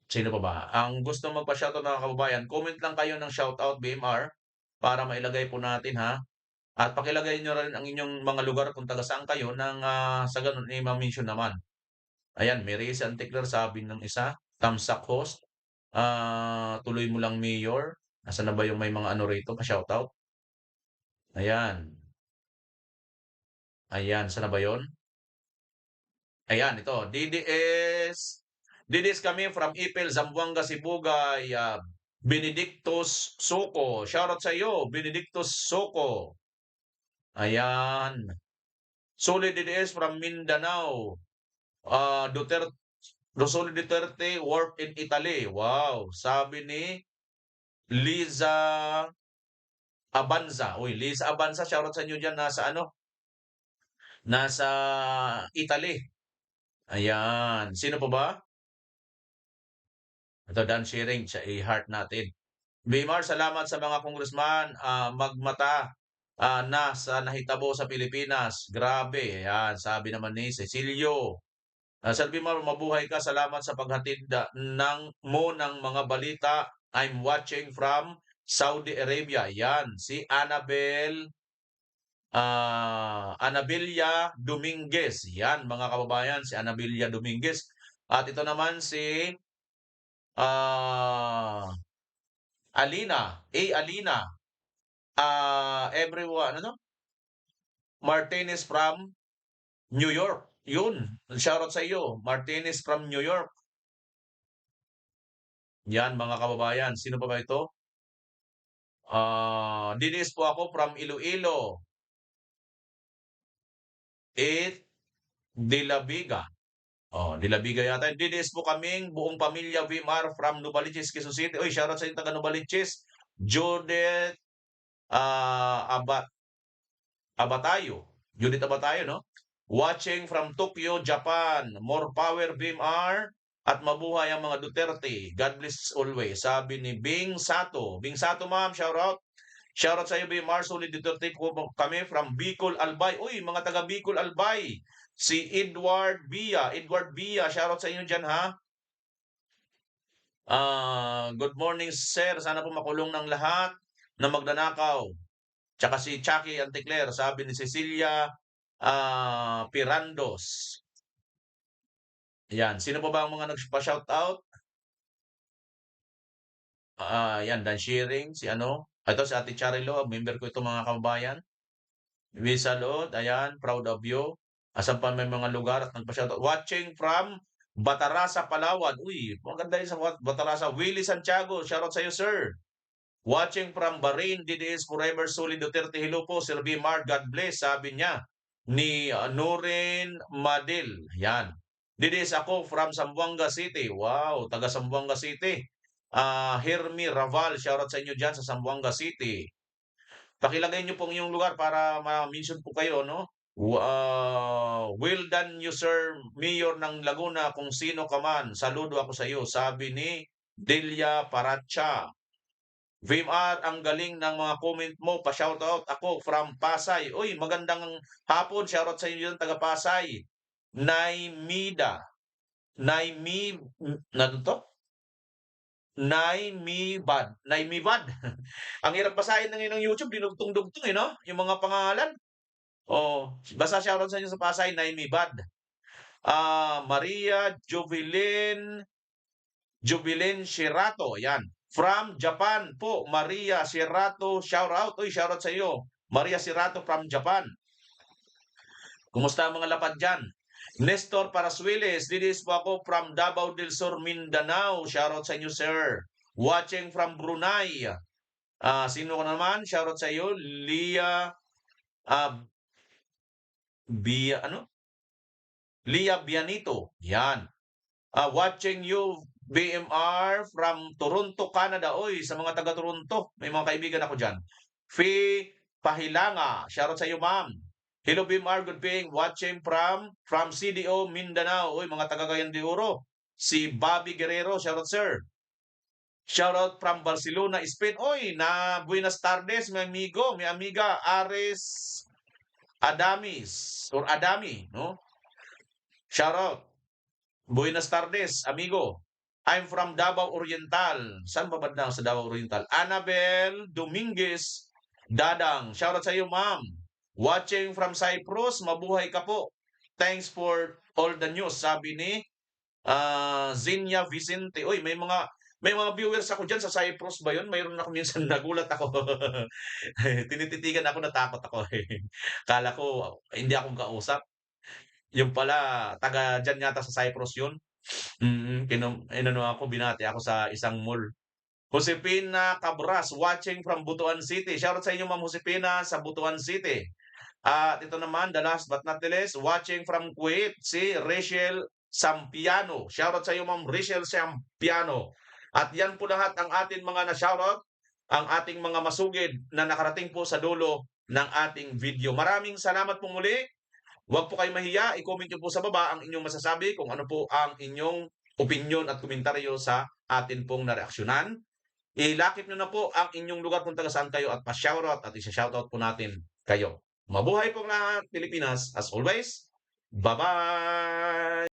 Sino pa ba? Ang gusto magpa-shoutout mga kababayan, comment lang kayo ng shoutout BMR para mailagay po natin ha. At pakilagay nyo rin ang inyong mga lugar kung taga saan kayo nang sa ganun i-mention naman. Ayan, Mary Anticler sabi ng isa, Tamsak host. Tuloy mo lang mayor. Nasaan na ba yung may mga rito pa-shoutout? Ayan. Ayan, saan na ba yun? Ayan, ito. DDS kami from Ipil, Zamboanga, Sibugay. Benedictus Soko. Shoutout sa iyo, Benedictus Soko. Ayan. Solid DDS from Mindanao. Duterte, Rosoli Duterte work in Italy. Wow. Sabi ni Liza Abanza. Uy, Liza Abanza, shoutout sa inyo dyan. Nasa Italy. Ayan. Sino pa ba? Ito, Dan Sharing. Sa i-heart natin. Bimar, salamat sa mga congressman. Magmata na sa nahitabo sa Pilipinas. Grabe. Ayan. Sabi naman ni Cecilio. Sir Bimar, mabuhay ka. Salamat sa paghatid mo ng mga balita. I'm watching from Saudi Arabia. Yan, si Anabilia Dominguez. Yan, mga kababayan, si Anabilia Dominguez. At ito naman si Alina. Alina. Everyone, Martinez from New York. Yun, shoutout sa iyo. Martinez from New York. Yan, mga kababayan. Sino pa ba ito? Dinis po ako from Iloilo. De La Viga. De La Viga yata. Dinis po kaming buong pamilya Vimar from Novaliches, Quezon City. Uy, shoutout sa inyo taga Novaliches. Judith Abatayo. Judith Abatayo, no? Watching from Tokyo, Japan. More power, Vimar. At mabuhay ang mga Duterte. God bless always. Sabi ni Bing Sato. Bing Sato, ma'am, shoutout. Shoutout sa iyo, Vimar. Solid Duterte po kami from Bicol, Albay. Uy, mga taga Bicol, Albay. Si Edward Bia. Edward Bia, shoutout sa inyo dyan, ha? Good morning, sir. Sana po makulong ng lahat na magnanakaw. Tsaka si Chucky Anticler, sabi ni Cecilia Pirandos. Yan. Sino pa ba ang mga nagpa-shoutout? Yan, Dan Shearing, si ano. Ito si Ate Charilo, member ko ito mga kababayan. Visa Lord, ayan, proud of you. Asan pa may mga lugar at nagpa-shoutout. Watching from Batarasa, Palawan. Uy, maganda yun sa Batarasa. Willie Santiago, shoutout sa iyo, sir. Watching from Bahrain, DDS Forever Solid Duterte. Hello po, Sir B. Mark, God bless, sabi niya. Ni Nurin Madil, yan. DDS ako from Zamboanga City. Wow, taga Zamboanga City. Hermi Raval, shoutout sa inyo dyan sa Zamboanga City. Pakilagay niyo pong yung lugar para ma-mention po kayo, no? Well done you, sir, Mayor ng Laguna, kung sino ka man. Saludo ako sa iyo, sabi ni Delia Paracha. VMR, ang galing ng mga comment mo. Pa-shoutout ako from Pasay. Uy, magandang hapon. Shoutout sa inyo dyan, taga Pasay. Naimida. Ano to? Naimibad. Ang hirap basahin ng inyong YouTube, dinugtong-dugtong, no? Yung mga pangalan. Oh, basta shoutout sa inyo sa Pasay, Naimibad. Maria Jubilin Shirato, yan. From Japan po, Maria Shirato, shoutout. Uy, shoutout sa iyo. Maria Shirato from Japan. Kumusta ang mga lapad dyan? Nestor Parasueles, didis po ako from Davao del Sur, Mindanao. Shoutout sa inyo, sir. Watching from Brunei. Sino ka naman? Shoutout sa iyo. Lia Lia Bianito. Yan. Watching you, BMR from Toronto, Canada. Oy, sa mga taga Toronto, may mga kaibigan ako dyan. Fee Pahilanga. Shoutout sa iyo, ma'am. Hello, BMR. Good being. Watching from CDO, Mindanao. Oy, mga taga Cagayan de Oro. Si Bobby Guerrero. Shoutout, sir. Shoutout from Barcelona, Spain. Oy, na buenas tardes, mi amigo, mi amiga, Ares Adamis, or Adami, no? Shoutout. Buenas tardes, amigo. I'm from Davao Oriental. Saan ba banda sa Davao Oriental? Annabel Dominguez Dadang. Shoutout sa iyo, ma'am. Watching from Cyprus, mabuhay ka po. Thanks for all the news, sabi ni Zinia Vicente. Oy, may mga viewers ako diyan sa Cyprus ba 'yun? Mayroon ako minsan nagulat ako. Tinititigan ako, natakot ako. Kala ko hindi akong kausap. Yung pala taga diyan yata sa Cyprus 'yun. Inano ako, binati ako sa isang mall. Josepina Cabras, watching from Butuan City. Shoutout sa inyo, Ma'am Josepina, sa Butuan City. At ito naman, the last but not the least, watching from Kuwait, si Rachel Sampiano. Shoutout sa iyo, Ma'am Rachel Sampiano. At yan po lahat ang ating mga na-shoutout, ang ating mga masugid na nakarating po sa dulo ng ating video. Maraming salamat po muli. Huwag po kayo mahiya. I-comment nyo po sa baba ang inyong masasabi, kung ano po ang inyong opinion at komentaryo sa atin pong nareaksyonan. Ilakip nyo na po ang inyong lugar kung taga saan kayo at pa-shoutout at isa-shoutout po natin kayo. Mabuhay po lahat, Pilipinas. As always, bye-bye!